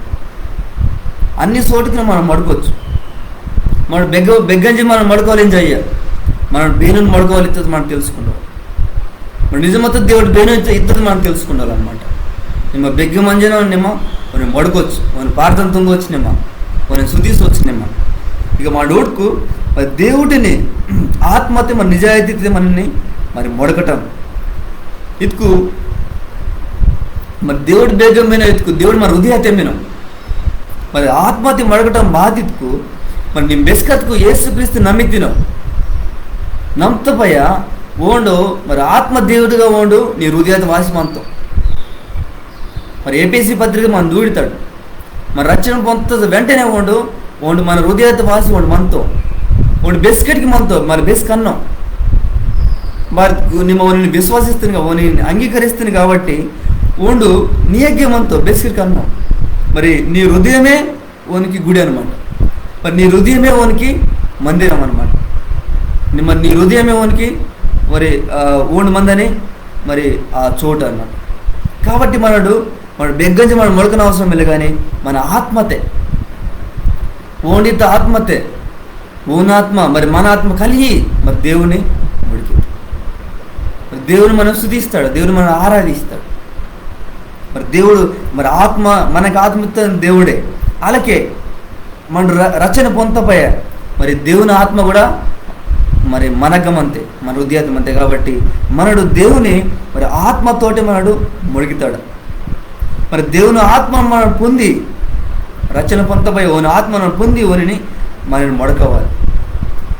అన్ని చోటుకి మనం మడుకోవచ్చు మన బెగ్గంచి మనం మడుకోవాలి ఏం చెయ్య మనం బేనుని మడుకోవాలి ఇస్తుంది మనం తెలుసుకుంటాం మరి నిజమత దేవుడు బేను ఇద్దరు మనం తెలుసుకుండాలన్నమాట ನಿಮ್ಮ ಬೆಗ್ಗೆ ಮಂಜನ ನಿಮ್ಮ ಅವನು ಮಡ್ಕೋవచ్చు ಅವನು ಪ್ರಾರ್ಥನೆ ತುಂగొచ్చు ನಿಮ್ಮ ಅವನು స్తుతించవచ్చు ನಿಮ್ಮ ఇక మా డోడ్కు మరి దేవుడిని ఆత్మతే మన నిజాయితీ మనని మరి మొడకటం ఇతుకు మరి దేవుడు బేగం మీద ఇతుకు దేవుడు మరి హృదయతే మీద మరి ఆత్మతి మొడకటం బాధితుకు మరి నీ బెస్కత్కు యేసుక్రీస్తు నమ్మితినో నమ్తపయ ఓండు మరి ఆత్మ దేవుడిగా ఓండు నీ హృదయత వాసిమంతో మరి ఏపీసీ పత్రిక మనం దూడుతాడు మరి రచన పొందుతుంది వెంటనే ఓండు మన హృదయత వాసి ఓండు మనతో ఓండు బెస్కెట్కి మనతో మరి బెస్ కన్నాం మరి నేను విశ్వాసిస్తుంది నేను అంగీకరిస్తుంది కాబట్టి ఓండు నీ యజ్ఞ మనతో బెస్కెట్ కన్నాం మరి నీ హృదయమే ఓనికి గుడి అనమాట మరి నీ హృదయమే ఓనికి మందిరం అనమాట మరి నీ హృదయమే ఓనికి మరి ఓండు మందని మరి ఆ చోటు అన్నమాట కాబట్టి మన బెగ్గంచి మనం మొడకన అవసరం లేదు కానీ మన ఆత్మతే ఓండిత ఆత్మతే ఓనాత్మ మరి మన ఆత్మ కలిగి మరి దేవుని ఉడికి మరి దేవుని మనం స్తుతిస్తాడు దేవుని మనం ఆరాధిస్తాడు మరి దేవుడు మరి ఆత్మ మనకు ఆత్మ దేవుడే అలాగే మన రచన పొంతపోయా మరి దేవుని ఆత్మ కూడా మరి మనగమంతే మన హృదయాత్మ అంతే కాబట్టి మనడు దేవుని మరి ఆత్మతోటి మనడు ముడిగితాడు మరి దేవుని ఆత్మ మనం పొంది రచన పొంతపోయి ఓని ఆత్మను పొంది ఓనిని మనని మొడకవాలి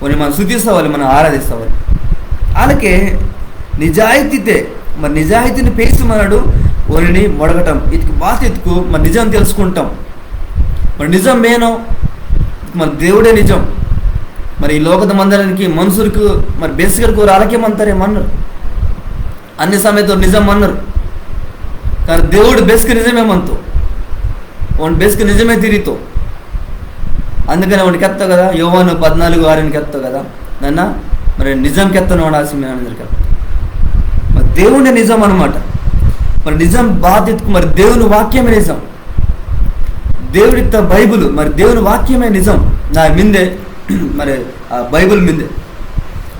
ఓని మనం స్తుతించవాలి మనం ఆరాధిస్తావాలి అలాగే నిజాయితీతే మరి నిజాయితీని పేసి మనడు ఓనిని మొడగటం ఇటుకు బాధ్యతకు మరి నిజం తెలుసుకుంటాం మరి నిజం మేనో మరి దేవుడే నిజం మరి ఈ లోకದ మందరానికి మనుషులకు మరి బెస్కర్కు రాలకేమంటారేమన్నారు అన్ని సమయతో నిజం అన్నారు కానీ దేవుడు బెస్క్ నిజమేమంతో వాడు బెస్క్ నిజమే తిరిగితో అందుకని వాడికి ఎత్తావు కదా యోహాను 14:6 ఎత్తావు కదా నాన్న మరి నిజం కెత్తను వాడు ఆశీర్వాదం మరి దేవుడే నిజం అనమాట మరి నిజం బాధ్యతకు మరి దేవుని వాక్యమే నిజం దేవుడితో బైబుల్ మరి దేవుని వాక్యమే నిజం నా మిందే మరి ఆ బైబిల్ మిందే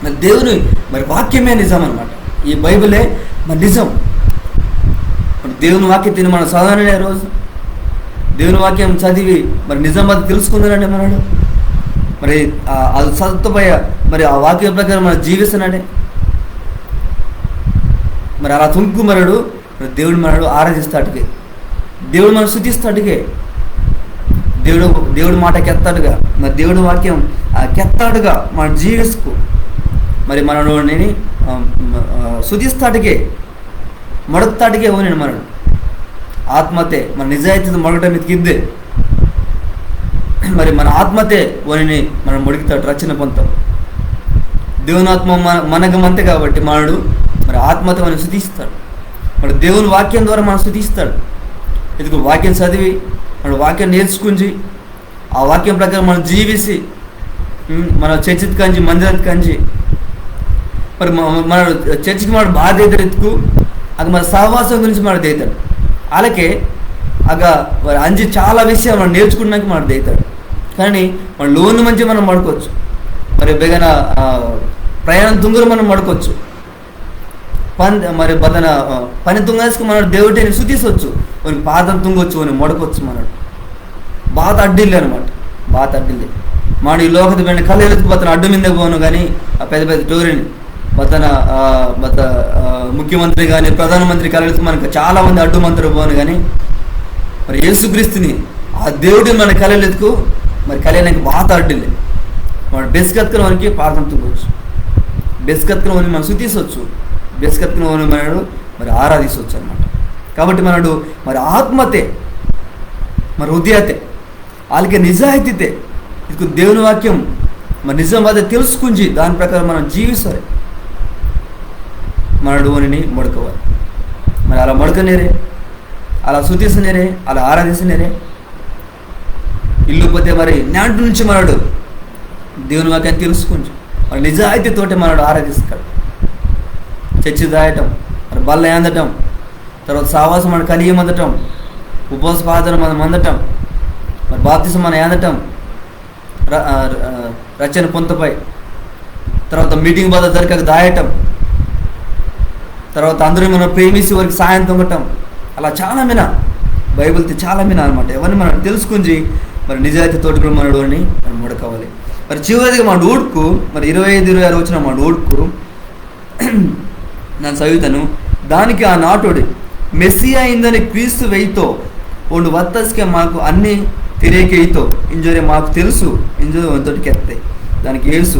మరి దేవుని మరి వాక్యమే నిజం అనమాట ఈ బైబిలే మరి నిజం మరి దేవుని వాక్యం తిని మనం చదవనే రోజు దేవుని వాక్యం చదివి మరి నిజం అది తెలుసుకుందానండి మనడు మరి అది చదువుతోపోయ మరి ఆ వాక్యం ప్రకారం మనం జీవిస్తున్నాడే మరి అలా తుంకు మనడు మరి దేవుడు ఆరాధిస్తాడుగే దేవుడు మనం స్తుతిస్తాడుగే దేవుడు మాట కెత్తాడుగా మరి దేవుడు వాక్యం కెత్తాడుగా మన జీవిస్కు మరి మనని స్తుతిస్తాడుగే మొడతాడుగే ఓని మనడు ಆತ್ಮತೆ మన నిజాయితీ మొడగటం మీదకిద్దే మరి మన ఆత్మతే వారిని మనం మొడిగితాడు రచన పొందుతాం. దేవుని ఆత్మ మనగమంతే కాబట్టి మనడు మరి ఆత్మతో మనం స్తుతిస్తాడు. మరి దేవుని వాక్యం ద్వారా మనం స్తుతిస్తాడు. ఎందుకు వాక్యం చదివి మన వాక్యం నేర్చుకుని ఆ వాక్యం ప్రకారం మనం జీవిసి మన చర్చికి కంచి మందిరానికి కంచి మరి మన చర్చికి మన బాధ ఎదురెత్తుకు అది మన సహవాసం గురించి మన దేతాడు. అలాగే మరి అంజి చాలా విషయాలు మనం నేర్చుకున్నాక మన దేతాడు. కానీ మన లోన్ మంచి మనం మడుకోవచ్చు. మరి బెగన ప్రయాణం తుంగులు మనం మడుకోవచ్చు. మరి బదన పని తుంగేసుకు మన దేవుడిని శుతిసవచ్చు. కొన్ని పాదం తుంగొచ్చు అని మొడకొచ్చు మనడు బాత అడ్డిల్లి అనమాట. బాత అడ్డిల్లి మన ఈ లోకత వెళ్ళి కళ్ళెత్తుకు బతన అడ్డు మీదే పోను. కానీ ఆ పెద్ద పెద్ద టోరీని బతన ముఖ్యమంత్రి కానీ ప్రధానమంత్రి కళ్ళెత్తుకు మనకు చాలామంది అడ్డు మంత్రులు పోను. కానీ మరి యేసుక్రీస్తుని ఆ దేవుడిని మన కళ్ళెత్తుకు మరి కళ్యాణానికి బాత అడ్డిల్లి మన బెస్కత్తుకుని మనకి పాదం తుంగొచ్చు. బెస్కత్తుకుని మనం శుతిసవచ్చు. బెస్కత్తుకుని మనడు మరి ఆరాధించవచ్చు అనమాట. కాబట్టి మనడు మరి ఆత్మతే మరి హృదయతే వాళ్ళకి నిజాయితీతే ఇది దేవుని వాక్యం మరి నిజం అదే తెలుసుకుంచి దాని ప్రకారం మనం జీవిస్తారు. మనడు అని మొడకవాలి. మరి అలా మొడకనేరే, అలా శుతిసనేరే, అలా ఆరాధించనేరే. ఇల్లు పోతే మరి నాటి నుంచి మనడు దేవుని వాక్యాన్ని తెలుసుకుంటు మరి నిజాయితీతోటి మనడు ఆరాధిస్తాడు. చర్చి దాయటం, మరి బల్ల అందటం, తర్వాత సావాసం మన కలియం అందటం, ఉపవాస ప్రార్థన మనం అందటం, మరి బాప్తిసం మనం అందటం, రచన పొంతపై, తర్వాత మీటింగ్ బాధ దొరకక దాయటం, తర్వాత అందరూ మనం ప్రేమించి వారికి సాయం తొంగటం, అలా చాలా మిన బైబిల్తో చాలా మిన అనమాట. ఎవరిని మనం తెలుసుకుని మరి నిజాయితీతోటి కూడా మనడు అని మనం ముడకవాలి. మరి చివరిగా మన ఊడ్కు మరి 25-26 వచ్చిన మన ఊడ్కు ನಾನು చదువుతాను. దానికి ఆ నాటుడు మెస్సియా ఇందని క్రీస్తు వెయ్యితో ಒಂದು వత్తస్కే మాకు అన్ని తిరేకేయితో ఇంజోరే మాకు తెలుసు ఇంజోరే వంతోటి కెత్తే దానికి యేసు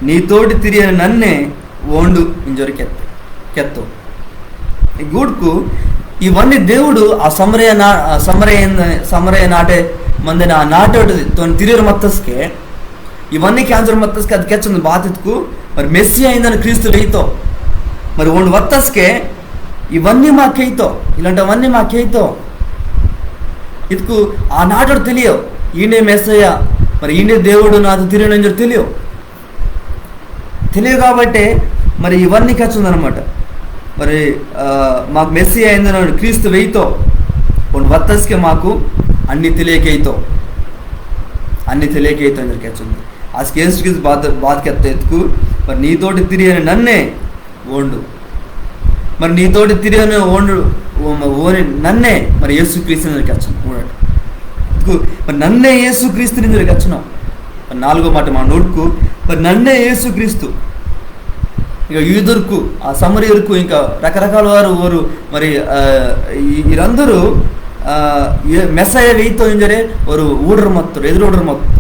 నీతోటి తిరిగిన నన్నే ఓండు ఇంజోరి కెత్తో ఈ గూడ్కు ఇవన్నీ దేవుడు ఆ సమరయ నాటే మందిన ఆ నాటోడు తిరిగిన మత్తస్కే ఇవన్నీ క్యాన్సర్ మత్తస్కే అది కెచ్చింది బాధితుకు మరి మెస్సియా ఇందని క్రీస్తు వెయ్యితో మరి ಒಂದು వత్తస్కే ఇవన్నీ మాకేయితో ఇలాంటివన్నీ మాకేయితో ఇదికు ఆ నాటుడు తెలియవు ఈయనే మెస్సయ్య మరి ఈయనే దేవుడు నాతో తిరిగిన తెలియవు కాబట్టి మరి ఇవన్నీ ఖర్చుందనమాట. మరి మాకు మెస్సీ అయిందని క్రీస్తు వెయ్యితో ಒಂದು వత్తస్కే మాకు అన్ని తెలియకైతో అందరు ఖర్చుంది ఆ స్కేల్స్కి బాధకెత్త ఎత్తుకు మరి నీతోటి తిరిగిన నన్నే ఓండు మరి నీతోటి తిరిగిన ఓని నన్నే మరి యేసుక్రీస్తుని కచ్చును మరి నన్నే యేసుక్రీస్తుని కచ్చున్నాం. మరి 4వ మాట మా నోటుకు మరి నన్నే యేసుక్రీస్తు ఇక యూదుర్కు ఆ సమరీయులకు ఇంకా రకరకాల వారు మరి వీరందరూ మెస్సయ్య వెయ్యితో ఇంజరే వారు ఊడరు మొత్తం ఎదురు మొత్తం.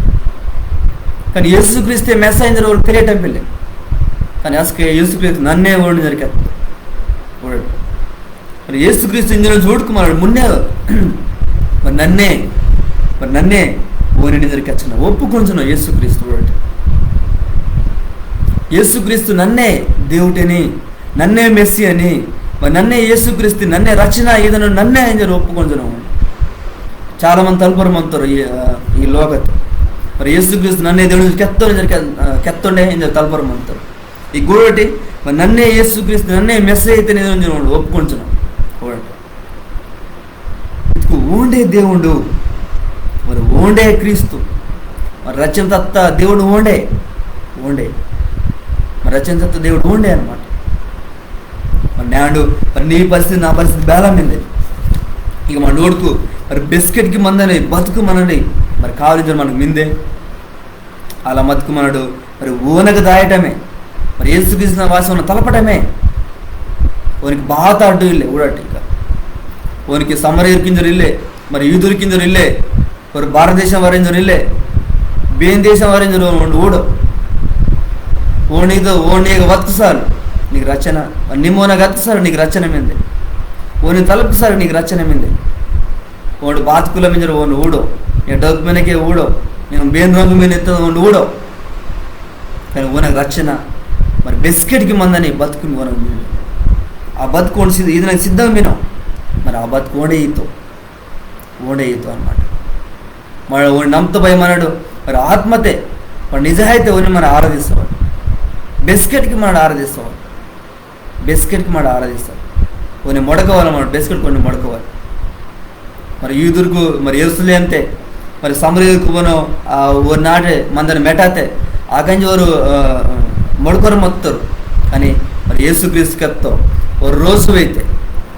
కానీ యేసుక్రీస్తే మెస్సయ్య ఇంజరే వాళ్ళు తెలియటం పెళ్ళి. కానీ అసలు యేసుక్రీస్తు నన్నే ఓడి జరిగారు ఓడాడు. మరి యేసుక్రీస్తు ఇంజను చూడుకున్నాడు మున్నే మరి నన్నే ఓని జరిగచ్చిన ఒప్పుకొంచున్నావు యేసుక్రీస్తు ఓడాడు. యేసుక్రీస్తు నన్నే దేవుడిని నన్నే మెస్సి అని మరి నన్నే యేసుక్రీస్తు నన్నే రచన ఏదైనా నన్నే అని చెప్పి ఒప్పుకొంచున్నావు. చాలామంది తలుపరమంటారు ఈ లోకత్ మరి యేసుక్రీస్తు నన్నే దేవుడు కెత్తుండే అని చెప్పి తలుపరమంటారు. ఈ గోడటి మరి నన్నే యేసుక్రీస్తు నన్నే మెస్సి అయితే నేను ఒప్పుకొంచున్నావు ఓడట. ఓండే దేవుడు మరి ఓండే క్రీస్తు మరి రచన తత్త దేవుడు ఓండే మరి రచన తత్త దేవుడు ఓండే అనమాట. మరి నాడు మరి నీ పరిస్థితి నా పరిస్థితి బేలమైంది. ఇక మన నోడుకు మరి బిస్కెట్కి మందని బతుకు మనని మరి కావలించడం మనకు మిందే అలా బతుకు మనడు మరి ఓనకు దాయటమే మరి యేసుక్రీస్తు వాసం తలపటమే ఓనికి బాత అడ్డు ఇల్లే ఊడట. ఇక ఓనికి సమరీర్ కిందరు ఇల్లే మరి యూదురి కిందరు ఇల్లే ஒரு భారతదేశం వరింజరు ఇల్లే ಬೇನ್ ದೇಶ వరింజరు ఊడు ఓణిదో ఓణిగా వత్తు సార్ నీకు రచన నిమ్మోనగా వత్తు సార్ నీకు రచన మీద ಓನಿ ತಲುಪು ಸರ್ ನೀನು ರಚನೆ ಮಿಂದೆ ಓಡು ಬಾತ್ಕುಲ ಮಿಂಜರು ಒಂದು ಊಡೋ ನೀನು ಡೊಗ್ ಮೆನಕೆ ಊಡೋ ನೀನು ಬೇನ್ ರಂಗು మీద ఎత్త ಒಂದು ఊడో కానీ ఓనకు రచన మరి బిస్కెట్కి మందని బతుకుని ఓనకు ఆ బతుకు ఇది నాకు సిద్ధం వినం మరి ఆ బతుకు ఓడే ఈతో అనమాట మరి ఓడి నమ్మతో భయమన్నాడు మరి ఆత్మతే మరి నిజాయితీ ఓని మనం ఆరాధిస్తాడు బిస్కెట్కి మనం ఆరాధిస్తాడు కొన్ని మొడకోవాలి మనం బిస్కెట్ కొన్ని మొడకోవాలి మరి యూదుర్కు మరి యేసులే అంతే మరి ಸಮರಿಯಕ್ಕೆ ಬನೋ ಒಂದು ನಾಟೆ ಮಂದನ ಮೆಟಾತೆ ಆಕಂಜಿ ಅವರು మొడకొర మొత్తారు కానీ మరి యేసుక్రీస్తు కత్తో ఓ రోజు అయితే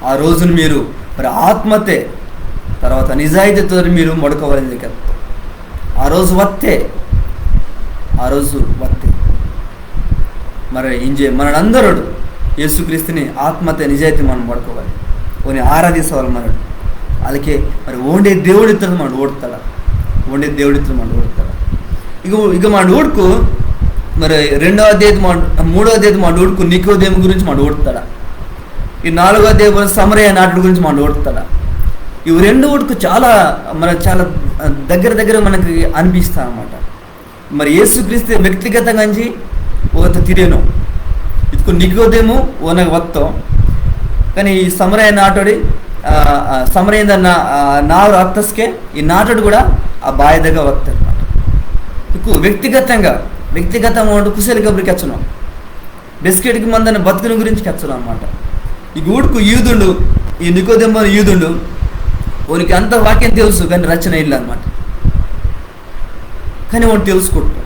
ఆ రోజును మీరు మరి ఆత్మతే తర్వాత నిజాయితీతో మీరు మొడకోవాలని కత్తో ఆ రోజు వత్తే మరి ఇంజే మనందరూ యేసుక్రీస్తుని ఆత్మతే నిజాయితీ మనం మొడకోవాలి ఓని ఆరాధించవాలి మనడు అలాగే మరి ఓండే దేవుడితో మనం ఓడతాడా ఇక మన ఊడుకు మరి 2వ అధ్యాయం 3వ అధ్యాయం మన ఊడుకు నికోదేము గురించి మనం ఓడతాడా ఈ 4వ అధ్యాయం సమరయ నాటుడు గురించి మనం ఓడతాడా ఇవి 2 ఊడుకు చాలా దగ్గర మనకి అనిపిస్తా అన్నమాట మరి యేసుక్రీస్తు వ్యక్తిగతంగా అంచి ఓత తిరేను ಇದಕ್ಕೂ ನಿಗೋದೇಮು ಓನಾಗ ಒತ್ತೋ కానీ ఈ సమరయ నాటుడి సమరಯಿಂದ నారు అత్తస్కే ఈ నాటుడు కూడా ఆ బావి దగ్గర వస్తారు అన్నమాట ఇకు వ్యక్తిగతంగా కుశలి కబురికి వచ్చున్నాం బిస్కెట్కి మందని బతుకుని గురించి వచ్చున్నాం అన్నమాట ఈ గూడుకు యూదుండు ఈ నికోదేమో యూదుండు ఓనికి అంత వాక్యం తెలుసు కానీ రచన ఇల్లు అనమాట కానీ వాడు తెలుసుకుంటాం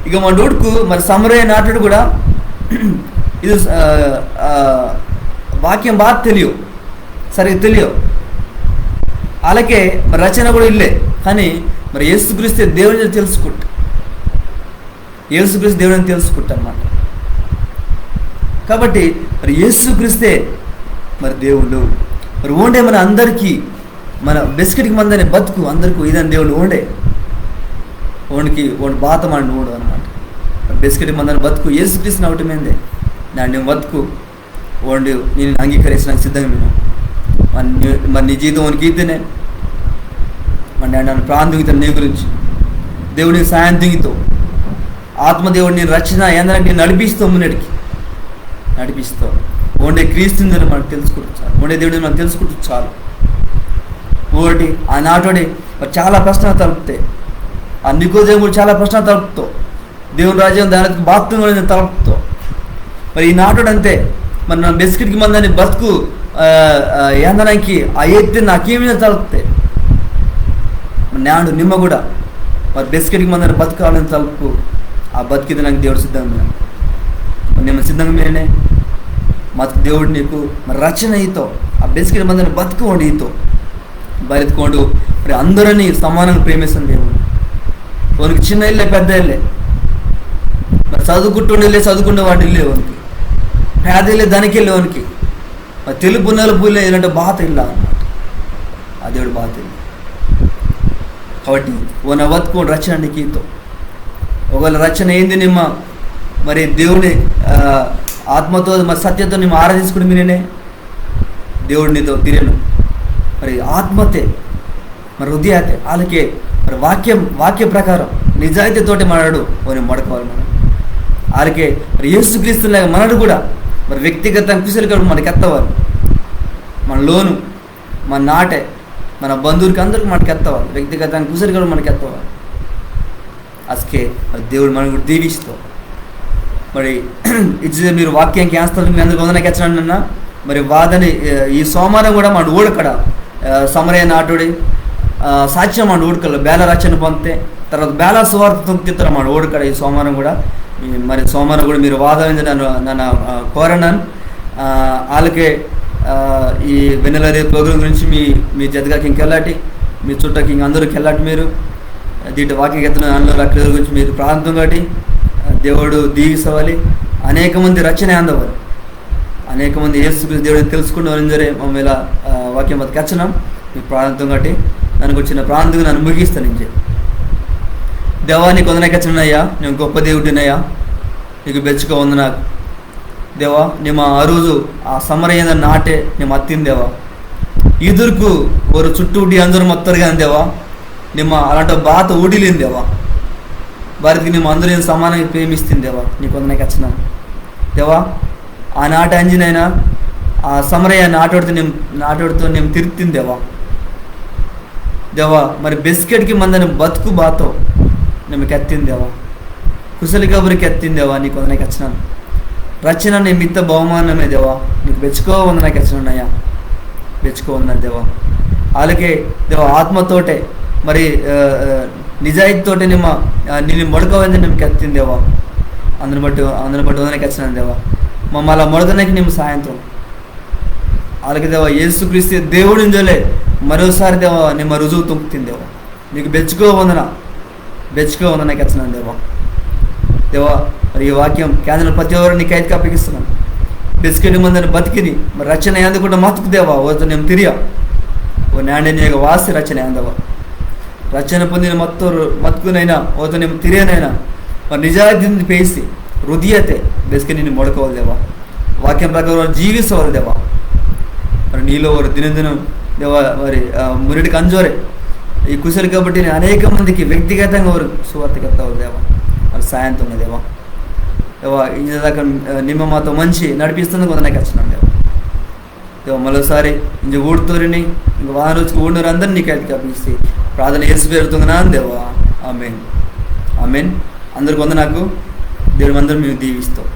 ఇక మా డోడుకు మరి సమరయ నాటుడు కూడా ఇది వాక్యం బాగా సరిగ్గా తెలియవు అలాగే మరి రచన కూడా ఇల్లే కానీ మరి యేసుక్రీస్తు దేవుని తెలుసుకుంటా అన్నమాట కాబట్టి మరి యేసుక్రీస్తే మరి దేవుడు మరి ఓండే మన అందరికీ మన బిస్కెట్కి మందనే బతుకు అందరికీ ఇదని దేవుడు ఓండి బాత మన ఓడు అనమాట బిస్కెట్కి మందని బతుకు యేసుక్రీస్తుని అవటమేందే దాన్ని బతుకు ఓండి నేను అంగీకరించడానికి సిద్ధంగా నేను మరి నీ జీవితం వానికి ఇతేనే మరి నన్ను ప్రాంతితో నీ గురించి దేవుడికి సాయం దిగుతావు ఆత్మదేవుడు నేను రచన ఏందంటే నేను నడిపిస్తావు ఓండే క్రీస్తుందని మనం తెలుసుకుంటూ చాలు ఓండే దేవుడిని మనం తెలుసుకుంటూ చాలు ఒకటి ఆ నాటోడి మరి చాలా ప్రశ్నలు తలుపుతాయి ఆ నికోదేముడు చాలా ప్రశ్నలు తలుపుతావు దేవుని రాజ్యం దానికి బాత్రూమ్ తలుపుతావు మరి ఈ నాటోడు అంతే మరి నా బిస్కెట్కి మందని బతుకు ఏందనానికి ఆ ఎత్తి నాకేమీ తలుపుతాయి నాడు నిమ్మ కూడా మరి బిస్కెట్కి మందని బతుకాలని తలుపు ఆ బతికిది నాకు దేవుడు సిద్ధంగా నిమ్మ సిద్ధంగా మీరనే మాకు దేవుడు నీకు మరి రచన ఈతో ఆ బిస్కెట్ మందని బతుకోండి ఈతో బతుకోండు మరి అందరినీ సమానంగా ప్రేమిస్తాను దేవుడు వానికి చిన్న ఇల్లే పెద్ద ఇల్లే మరి చదువుకునే వాటి ఇల్లే వానికి పేద ఇల్లే దానికి వెళ్ళే వానికి మరి తెలుపు నలుపు ఇల్లే ఏంటంటే బాత ఇల్లా అన్నమాట ఆ దేవుడు బాత ఇల్లు కాబట్టి ఓన బతుకోండి రచన నీకీతో ఒకవేళ రచన ఏంది నిమ్మ మరి దేవుని ఆత్మతో మరి సత్యతో నిమ్మ ఆరాధించుకుని మీరేనే దేవుడు నీతో తిరేను మరి ఆత్మతే మరి హృదయాతే వాళ్ళకే మరి వాక్య ప్రకారం నిజాయితీతోటి మనడు ఓని మడకోవాలి మనం వాళ్ళకే మరి యేసుక్రీస్తులాగా మనడు కూడా మరి వ్యక్తిగతంగా కుశలిగా మనకి ఎత్తవాలి మన లోను మన నాటే మన బంధువులకి అందరికి మనకి ఎత్తవాలి వ్యక్తిగతంగా కుశలిగా మనకి ఎత్తవాలి అసకే మరి దేవుడు మనకు దీవిస్తాం మరి ఇచ్చి మీరు వాక్యానికి వేస్తారు మీ అందరికి వందనకి ఎచ్చనన్నా మరి వాదని ఈ సోమవారం కూడా మన ఊడకడ సమరయ నాటుడి సాక్ష్యం మన ఊడకల్లో బేల రచన పొందితే తర్వాత బేల సువార్త తొంగిస్తారు మన ఊడకడ ఈ సోమవారం కూడా మరి సోమవారం కూడా మీరు వాదన నన్ను కోరనాను వాళ్ళకే ఈ వెన్నెలరీ ప్రోగ్రాం గురించి మీ జతగాకి ఇంకెళ్ళాటి మీ చుట్టకి ఇంక అందరికి వెళ్ళాటి మీరు దీంట్లో వాక్యం ఎత్తున అందులో అక్కడ గురించి మీరు ప్రాంతం కాబట్టి దేవుడు దీవిస్తవాలి అనేక మంది రచన అందవాలి అనేక మంది యేసుక్రీస్తు దేవుడిని తెలుసుకున్న సరే మమ్మల్ని ఇలా వాక్యం బతికి వచ్చున్నాం మీ ప్రాంతం కాబట్టి దానికి వచ్చిన ప్రాంతం నన్ను ముగిస్తాను ఇంకే దేవా నీకు వందనకి వచ్చినయ్యా నేను గొప్ప దేవుడినయ్యా నీకు బెచ్చుగా ఉంది నాకు ದೇವಾ ನಿಮ್ಮ ಅರುಜು ಆ ಸಮರೆಯಿಂದ ನಾಟೆ ನಿಮ್ಮ ಹತ್ತಿನ ದೇವ ఇదురుకు ఒక చుట్టూటి అందరూ మొత్తారు కానీ దేవా నిమ్మ అలాంటి బాత ఊడిలేని దేవా వారికి మేము అందరూ సమానంగా ప్రేమిస్తుంది దేవా నీకు వందనకి వచ్చినాం దేవా ఆనాటి అంజనైనా ఆ సమరయ్య నాటోడితో నేను తిరుగుతుంది దేవా దేవా మరి బిస్కెట్కి మందని బతుకు బాతో నిమ్మకి ఎత్తింది దేవా కుశలి కబురికి ఎత్తింది దేవా నీకు వందనకి వచ్చినాను రచన నీ మిత్త బహుమానమే దేవా నీకు వెచ్చుకో వందనకి వచ్చినాయ్యా వెచ్చుకో ఉన్నాను దేవా అలాగే దేవా ఆత్మతోటే మరి నిజాయితీతోటే నిన్ను మొడకవంది నిమ్మకి ఎత్తింది దేవా అందరిని బట్టి వందనకి వచ్చినాను దేవా మమ్మల్ని మొడకనకి నిమ్మ సాయంత్రం అలాగే దేవా యేసుక్రీస్తు దేవుడి నుంచోలే మరోసారి దేవా నిమ్మ రుజువు తుంపుతుంది దేవా నీకు బెచ్చుకో వందనకి వచ్చినాను దేవా దేవా మరి ఈ వాక్యం కేంద్రం ప్రతి ఒక్కరు నీకు ఐదుకి అప్పగిస్తున్నాను బిస్కెట్ మందని బతికిని మరి రచన ఎందుకుంటే మతుకు దేవా ఓతో నేను తిరిగా ఓ నాణ్యనీయ వాసి రచన ఏందవా రచన పొందిన మత్తుకునైనా ఓతో నేను తిరిగినైనా మరి నిజాయితీని పేసి హృదయతే బిస్కెట్ నిన్ను మొడకోవాలి దేవా వాక్యం ప్రకారం జీవిస్తవాలి దేవా మరి నీలో ఒక దినం దేవా మరి మురిడికి అంజోరే ఈ కుశలి కాబట్టి నేను అనేక మందికి వ్యక్తిగతంగా ఒక సువార్తకి ఎత్తావు దేవా మరి సాయంత్రం దేవా దేవా ఇందాక నిమ్మ మాతో మంచి నడిపిస్తుంది కొందరికి వచ్చినాను దేవా దేవా మరోసారి ఇంక ఊడుతూరిని ఇంక వారం రోజుకి ఊడినరు అందరినీ నీకు అయితే కప్పిస్తే ప్రార్థన వేసి పెడుతున్నాను దేవా ఆమెన్ అందరికి నాకు దేవుడు అందరూ మేము దీవిస్తాం.